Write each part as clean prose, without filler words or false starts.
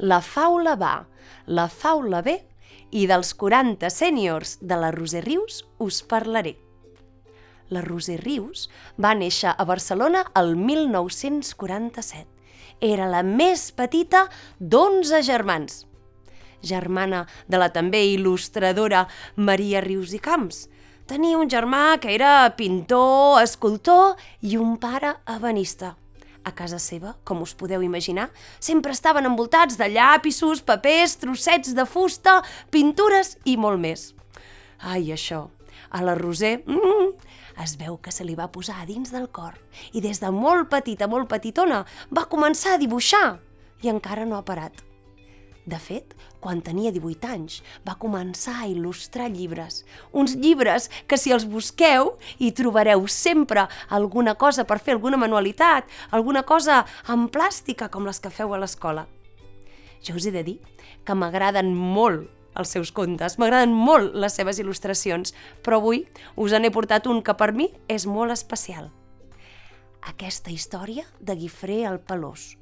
La faula va, la faula ve, i dels 40 sèniors de la Roser Rius us parlaré. La Roser Rius va néixer a Barcelona el 1947. Era la més petita d'11 germans. Germana de la també il·lustradora Maria Rius i Camps. Tenia un germà que era pintor, escultor i un pare ebenista. A casa seva, com us podeu imaginar, sempre estaven envoltats de llapisos, papers, trossets de fusta, pintures i molt més. Ai, això, a la Roser es veu que se li va posar a dins del cor i des de molt petita, molt petitona, va començar a dibuixar i encara no ha parat. De fet, quan tenia 18 anys, va començar a il·lustrar llibres. Uns llibres que, si els busqueu, hi trobareu sempre alguna cosa per fer alguna manualitat, alguna cosa en plàstica, com les que feu a l'escola. Jo us he de dir que m'agraden molt els seus contes, m'agraden molt les seves il·lustracions, però avui us n'he portat un que per mi és molt especial. Aquesta història de Guifré el Pelós.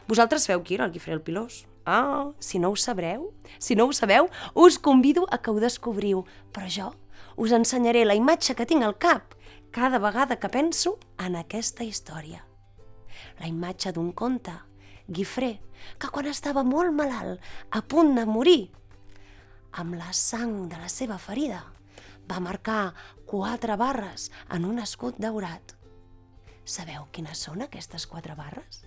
Vosaltres sabeu qui era el Guifré el Pelós? Ah, si no ho sabeu, us convido a que ho descobriu, però jo us ensenyaré la imatge que tinc al cap cada vegada que penso en aquesta història. La imatge d'un conte, Guifré, que quan estava molt malalt, a punt de morir, amb la sang de la seva ferida, va marcar 4 barres en un escut daurat. Sabeu quines són aquestes 4 barres?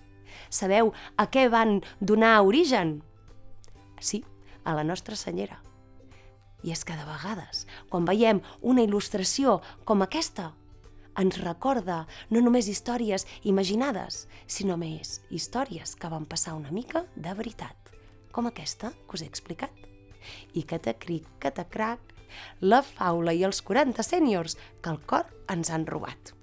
Sabeu a què van donar origen? Sí, a la Nostra Senyera. I és que de vegades, quan veiem una il·lustració com aquesta, ens recorda no només històries imaginades, sinó més històries que van passar una mica de veritat, com aquesta que us he explicat. I catacric, catacrac, la faula i els 40 sèniors que el cor ens han robat.